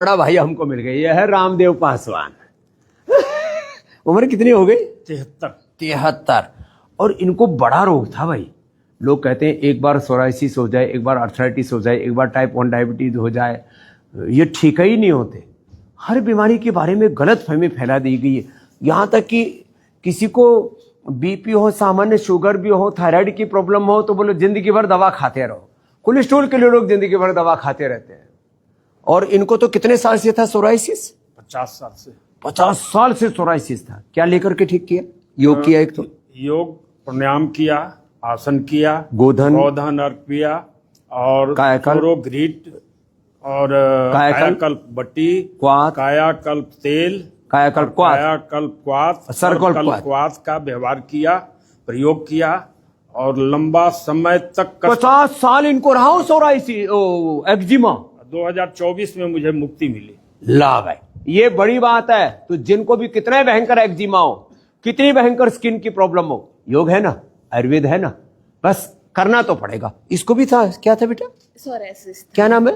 बड़ा भाई हमको मिल गया, यह है रामदेव पासवान। उम्र कितनी हो गई? 73। और इनको बड़ा रोग था भाई। लोग कहते हैं एक बार सोराइसिस हो जाए, एक बार आर्थराइटिस हो जाए, एक बार टाइप 1 डायबिटीज हो जाए, ये ठीक ही नहीं होते। हर बीमारी के बारे में गलत फहमी फैला दी गई है। यहाँ तक कि किसी को बीपी हो, सामान्य शुगर भी हो, थायराइड की प्रॉब्लम हो तो बोलो जिंदगी भर दवा खाते रहो। कोलेस्ट्रॉल के लिए लोग जिंदगी भर दवा खाते रहते हैं। और इनको तो कितने साल से था सोराइसिस? 50 साल से। 50 साल से सोराइसिस था। क्या लेकर के ठीक किया? योग किया, एक तो योग, प्राणायाम किया, आसन किया, गोधन अर्घ किया, और कायाकल्प ग्रीट, और कायाकल्प बट्टी, क्वाथ, कायाकल्प तेल, कायाकल्प क्वाथ, सर्वकल्प का व्यवहार किया, प्रयोग किया, और लंबा समय तक 50 साल इनको रहा हो सोराइसिस, एक्जिमा। 2024 में मुझे मुक्ति मिली। ला भाई, ये बड़ी बात है। तो जिनको भी कितने भयंकर एक्जिमा हो, कितनी भयंकर स्किन की प्रॉब्लम हो, योग है ना, आयुर्वेद है ना, बस करना तो पड़ेगा। इसको भी था, क्या था बेटा? सोराइसिस। क्या नाम है?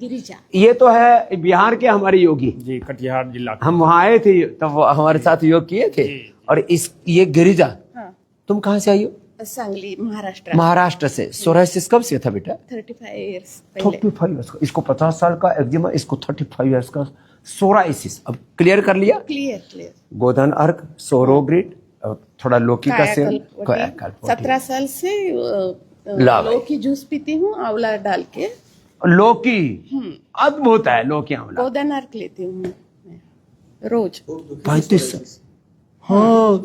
गिरिजा। ये तो है बिहार के हमारे योगी जी, कटिहार जिला। हम वहां आए थे तब हमारे साथ योग किए थे। और ये गिरिजा, हाँ। तुम कहाँ से आई हो? सांगली, महाराष्ट्र। महाराष्ट्र से। सोराइसिस कब से था बेटा? 35 इयर्स। 35 इयर्स का। इसको 50 साल का एक्जिमा, इसको 35 इयर्स का सोराइसिस। अब क्लियर कर लिया? क्लियर। गोधन अर्घ, सोरोग्रिड, थोड़ा लौकी का सेवन। 17 साल से लौकी जूस पीती हूँ, आंवला डाल के। लौकी अद्भुत है, लौकी आंवला। गोधन अर्घ लेती हूँ रोज। 35। हाँ,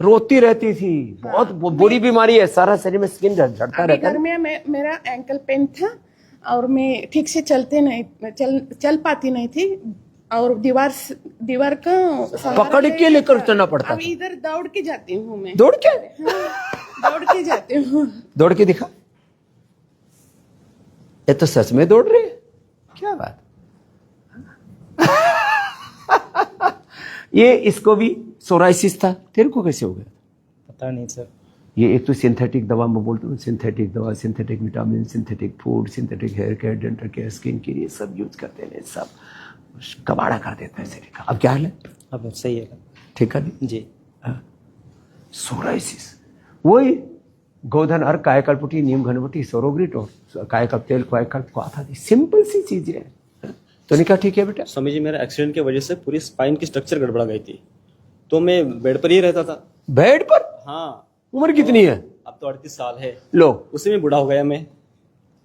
रोती रहती थी। बहुत बुरी बीमारी है, सारा शरीर में स्किन झड़ता रहता है। घर में मेरा एंकल पेन था और मैं ठीक से चल पाती नहीं थी, और दीवार का पकड़ के लेकर चलना पड़ता। अब इधर दौड़ के जाती हूँ मैं। दौड़ के? दौड़ के जाती हूँ। दौड़ के दिखा। ये तो सच में दौड़ रही है, क्या बात। ये इसको भी सोराइसिस था, तेरे को कैसे हो गया? पता नहीं सर। ये एक तो सिंथेटिक दवा, मैं बोलता हूँ सिंथेटिक दवा, synthetic vitamin, synthetic food, synthetic hair care, dental care, skin care, ये सब यूज करते हैं, सब कबाड़ा कर देता है शरीर का। अब क्या हाल है? अब सही है। ठीक है जी। सोराइसिस वही गोधन अर्घ, कायाकल्प, नीम घनवटी, सोरोग्रिट और कायाकल्प तेल, कायाकल्प को आता थी। सिंपल सी चीजें हैं। तो नहीं क्या ठीक है बेटा? स्वामी जी, मेरा एक्सीडेंट की वजह से पूरी स्पाइन की स्ट्रक्चर गड़बड़ा गई थी, तो मैं बेड पर ही रहता था। बेड पर? हाँ। उम्र कितनी है? अब तो 38 साल है। लो, उसी में बूढ़ा हो गया मैं।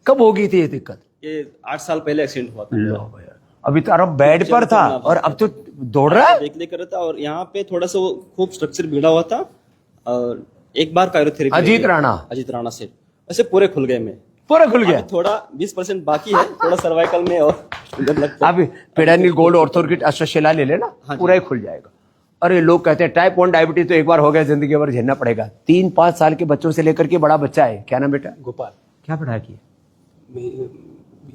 कब हो गई थी ये दिक्कत? ये 8 साल पहले एक्सीडेंट हुआ था। लो भैया, अभी तो अरब बेड पर था और अब तो दौड़ रहा है। देख कर रहा था, और यहाँ पे थोड़ा सा वो खूब स्ट्रक्चर बिगड़ा हुआ था, और एक बार कायरोथेरेपी अजीत राणा से वैसे पूरे खुल गए। मैं पूरा खुल गया। थोड़ा 20% बाकी है, थोड़ा सर्वाइकल में, और अभी पेडानिल गोल्ड ऑर्थोकिट अश्वशिला ले लेना, पूरा ही खुल जाएगा। अरे लोग कहते हैं टाइप 1 डायबिटीज तो एक बार हो गया, जिंदगी भर झेलना पड़ेगा। 3-5 साल के बच्चों से लेकर के बड़ा बच्चा है। क्या नाम बेटा? गोपाल। क्या पढ़ा किया?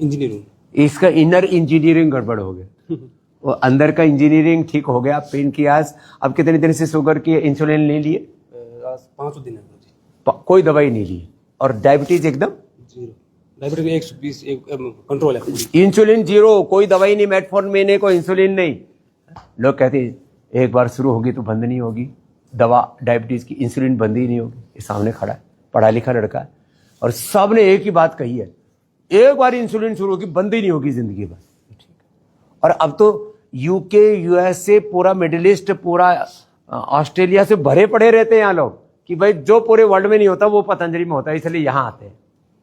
इंजीनियरिंग। इसका इनर इंजीनियरिंग गड़बड़ हो गया। वो अंदर का इंजीनियरिंग ठीक हो गया। पेन की आज अब कितने दिन से शुगर की इंसुलिन ले लिए? 5 दिन कोई दवाई नहीं ली। और डायबिटीज एकदम जीरो। डायबिटीज 120 कंट्रोल है। इंसुलिन जीरो, कोई दवाई नहीं, मेटफॉर्मिन मैंने कोई इंसुलिन नहीं। लोग कहते हैं एक बार शुरू होगी तो बंद नहीं होगी दवा डायबिटीज की, इंसुलिन बंद ही नहीं होगी। ये सामने खड़ा है, पढ़ा लिखा लड़का है, और सबने एक ही बात कही है, एक बार इंसुलिन शुरू होगी बंद ही नहीं होगी जिंदगी भर। और अब तो यूके, यूएसए, पूरा मिडिल ईस्ट, पूरा ऑस्ट्रेलिया से भरे पड़े रहते हैं यहाँ लोग कि भाई जो पूरे वर्ल्ड में नहीं होता वो पतंजलि में होता है, इसलिए यहाँ आते हैं।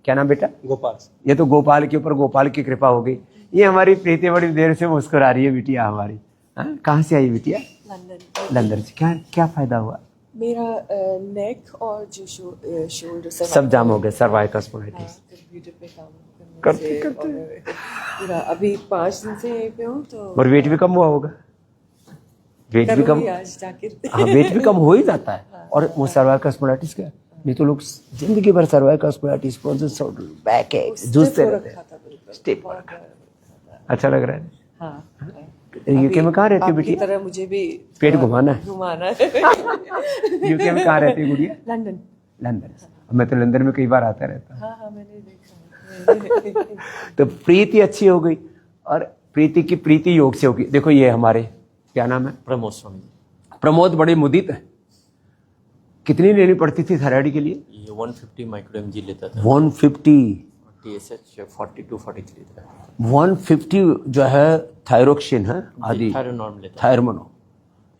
क्या नाम बेटा? गोपाल। ये तो गोपाल के ऊपर गोपाल की कृपा हो गई। ये हमारी प्रीति बड़ी देर से मुस्कुरा रही है बिटिया हमारी। कहाँ से आई बिटिया? लंदन से। क्या फायदा हुआ? मेरा नेक और जो शोल्डर सब जाम हो गए, सर्वाइकल स्पॉन्डिलाइटिस। करते अभी 5 दिन से यहीं पे हूँ। तो और वेट भी कम हुआ होगा? वेट भी कम, आज जाके हाँ वेट भी कम हो ही जाता है। और वो सर्वाइकल स्पॉन्डिलाइटिस क्या, नहीं तो लोग जिंदगी भर सर्वाइकल स्पॉन्डिलाइटिस, बैक एक जूझते रहते हैं। स्टेप अच्छा लग रहा है। हाँ। यूके में कहाँ रहती है बिटिया? तरह मुझे भी पेट घुमाना है। यूके में कहाँ रहती है गुड़िया? लंदन। मैं तो लंदन में कई बार आता रहता हूँ। हाँ, मैंने देखा। तो प्रीति अच्छी हो गई। और प्रीति की प्रीति योग से होगी। देखो ये हमारे क्या नाम है, प्रमोद स्वामी जी। प्रमोद बड़े मुदित है। कितनी लेनी पड़ती थी थायराइड के लिए? ये 150 माइक्रो mg लेता था। 150 TSH 42-43 था। 150 जो है थायरोक्सिन है आदि, थायरोनॉर्म लेता था। थायरमोनो,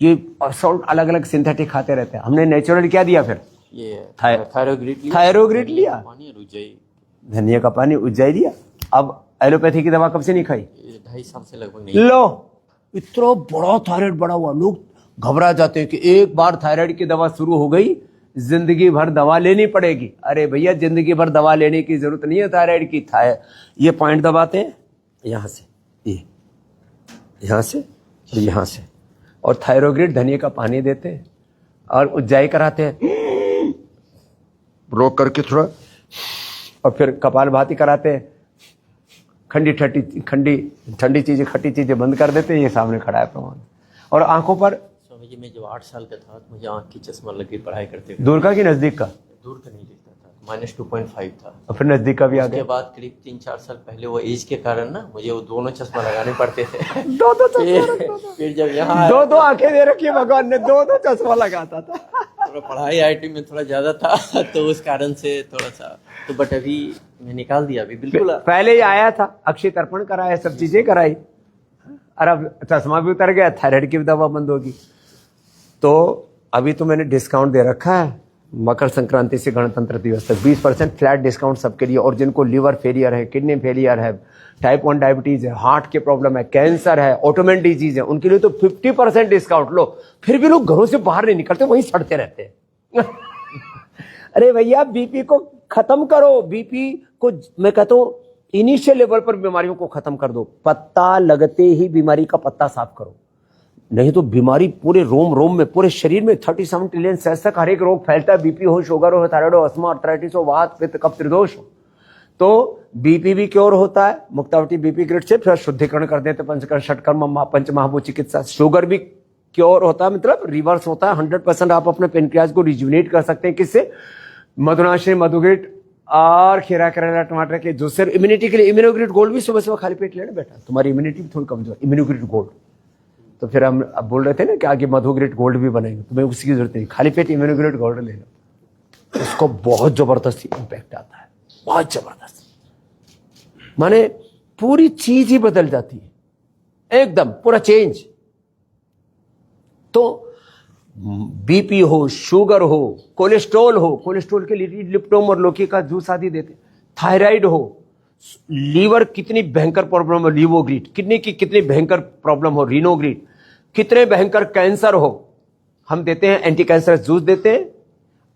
ये सॉल्ट अलग अलग सिंथेटिक खाते रहते हैं। हमने नेचुरल क्या दिया फिर? ये थाय- थायरोग्रिड लिया, पानी और उज्जई धनिया का पानी उज्जाई दिया। अब एलोपैथी की दवा कब से नहीं खाई? 2.5 साल से लगभग नहीं। लो, इतना बड़ा थायराइड बढ़ा हुआ, लोग घबरा जाते हैं कि एक बार थायराइड की दवा शुरू हो गई जिंदगी भर दवा लेनी पड़ेगी। अरे भैया, जिंदगी भर दवा लेने की जरूरत नहीं है थायराइड की। ये पॉइंट दबाते हैं यहां से, ये यहां से और यहां से, और थायरोग्रिड धनिया का पानी देते हैं और उज्जाई कराते हैं, रोक करके थोड़ा, और फिर कपालभाति कराते हैं। ठंडी चीजें, खट्टी चीजें बंद कर देते हैं। ये सामने खड़ा है प्रमाण। और आंखों पर, स्वामी जी, मैं जब 8 साल का था मुझे आंख की चश्मा लगी पढ़ाई करते हुए। दूर का कि नजदीक का? दूर का नहीं दिखता था, -2.5 था। और फिर नजदीक का भी आ उसके गया। बाद करीब 3-4 साल पहले वो एज के कारण ना मुझे वो दोनों चश्मा लगाने पड़ते थे। दो फिर जब यहाँ दो आंखें दे रखी भगवान ने, दो चश्मा लगाता था। थोड़ा पढ़ाई IIT में थोड़ा ज्यादा था तो उस कारण से थोड़ा सा, तो बट अभी मैं निकाल दिया अभी बिल्कुल। पहले ही आया था, अक्षय तर्पण कराया, सब चीजें कराई, और अब चश्मा भी उतर गया, थायराइड की भी दवा बंद होगी। तो अभी तो मैंने डिस्काउंट दे रखा है, मकर संक्रांति से गणतंत्र दिवस तक 20% फ्लैट डिस्काउंट सबके लिए। और जिनको लीवर फेलियर है, किडनी फेलियर है, टाइप 1 डायबिटीज है, हार्ट के प्रॉब्लम है, कैंसर है, ऑटोमेन डिजीज है, उनके लिए तो 50% डिस्काउंट लो। फिर भी लोग घरों से बाहर नहीं निकलते, वहीं सड़ते रहते हैं। अरे भैया, बीपी को खत्म करो। बीपी को मैं कहता हूं इनिशियल लेवल पर बीमारियों को खत्म कर दो। पत्ता लगते ही बीमारी का पत्ता साफ करो, नहीं तो बीमारी पूरे रोम में, पूरे शरीर में 37 ट्रिलियन सेल्स तक हर एक रोग फैलता है। बीपी हो, शुगर हो, थायराइड हो, अस्थमा, आर्थराइटिस हो, वात, पित्त, कफ, त्रिदोष हो। तो बीपी भी क्योर होता है मुक्तावती बीपी ग्रिड से, फिर शुद्धिकरण कर देते पंचकर्म, षटकर्म, पंचमहाभूत चिकित्सा। शुगर भी क्योर होता है, मतलब रिवर्स होता है। 100% आप अपने पेनक्रियाज को रिजुविनेट कर सकते हैं। किससे? मधुनाशनी, मधुग्रिड और खीरा, करेला, टमाटर के जूस से। इम्यूनिटी के लिए इम्यूनोग्रिड गोल्ड भी सुबह सुबह खाली पेट लेना बेटा, तुम्हारी इम्यूनिटी भी थोड़ी कमजोर। इम्यूनोग्रिड गोल्ड, तो फिर हम अब बोल रहे थे ना कि आगे मधुग्रिड गोल्ड भी बनेंगे, तुम्हें उसकी जरूरत नहीं, खाली पेट इम्यूनोग्रिड गोल्ड ले लो। उसको बहुत जबरदस्त इंपैक्ट आता है, बहुत जबरदस्त, माने पूरी चीज ही बदल जाती है, एकदम पूरा चेंज। तो बीपी हो, शुगर हो, कोलेस्ट्रॉल के लिए लिप्टोम और लौकी का जूस आदि देते। थायराइड हो, लीवर कितनी भयंकर प्रॉब्लम हो, लीवोग्रिड, किडनी की कितनी भयंकर प्रॉब्लम हो, रीनोग्रिड, कितने भयंकर कैंसर हो, हम देते हैं। एंटी कैंसर जूस देते हैं,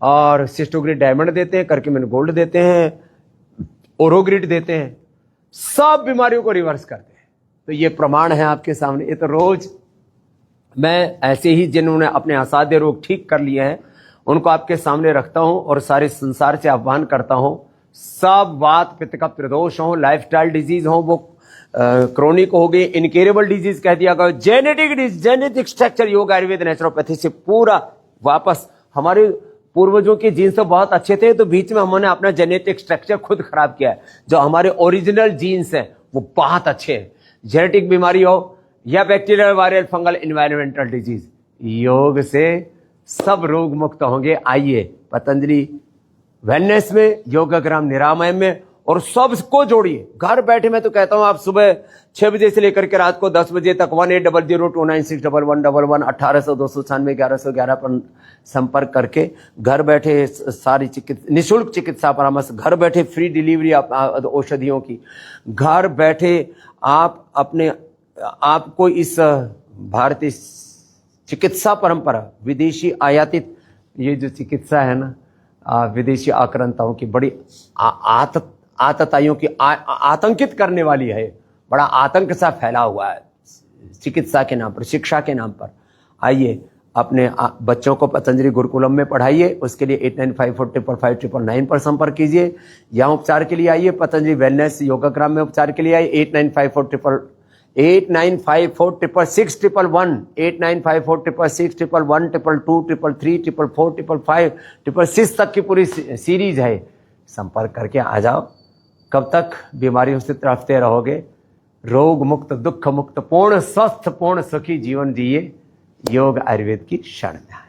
और सिस्टोग्रिड डायमंड देते हैं, करक्यूमिन गोल्ड देते हैं, ओरोग्रिड देते हैं, सब बीमारियों को रिवर्स करते हैं। तो ये प्रमाण है आपके सामने। ये तो रोज मैं ऐसे ही जिन्होंने अपने असाध्य रोग ठीक कर लिए हैं उनको आपके सामने रखता हूं, और सारे संसार से आह्वान करता हूं, सब वात, पित्त, कफ, त्रिदोष हो, लाइफस्टाइल डिजीज हो, वो क्रोनिक हो गई, इनकेरेबल डिजीज कह दिया गया, जेनेटिक स्ट्रक्चर, योग, आयुर्वेद, नेचुरोपैथी से पूरा वापस। हमारे पूर्वजों के जीन्स तो बहुत अच्छे थे, तो बीच में हमने अपना जेनेटिक स्ट्रक्चर खुद खराब किया है। जो हमारे ओरिजिनल जीन्स हैं वो बहुत अच्छे हैं। जेनेटिक बीमारी हो या bacterial, viral, fungal, environmental disease, योग से सब रोग मुक्त होंगे। आइए पतंजलि वेलनेस में, योगाग्राम निरामय में, और सबको जोड़िए घर बैठे। मैं तो कहता हूं आप सुबह 6 बजे से लेकर के रात को 10 बजे तक 1800-296-1111 1800-296-1111 पर संपर्क करके घर बैठे सारी निःशुल्क चिकित्सा परामर्श, घर बैठे फ्री डिलीवरी औषधियों की, घर बैठे आप अपने आपको इस भारतीय चिकित्सा परंपरा, विदेशी आयातित ये जो चिकित्सा है ना, विदेशी आक्रांताओं की बड़ी आतताइयों की आतंकित करने वाली है। बड़ा आतंक सा फैला हुआ है चिकित्सा के नाम पर, शिक्षा के नाम पर। आइए अपने बच्चों को पतंजलि गुरुकुलम में पढ़ाइए। उसके लिए 8954555999 पर संपर्क कीजिए। यहाँ उपचार के लिए आइए, पतंजलि वेलनेस योगाग्राम में उपचार के लिए आइए। 8954661111 8954661111 222 333 455 555 तक की पूरी सीरीज है। संपर्क करके आ जाओ। कब तक बीमारियों से तड़पते रहोगे? रोग मुक्त, दुख मुक्त, पूर्ण स्वस्थ, पूर्ण सुखी जीवन जिए। योग आयुर्वेद की शरण में आए।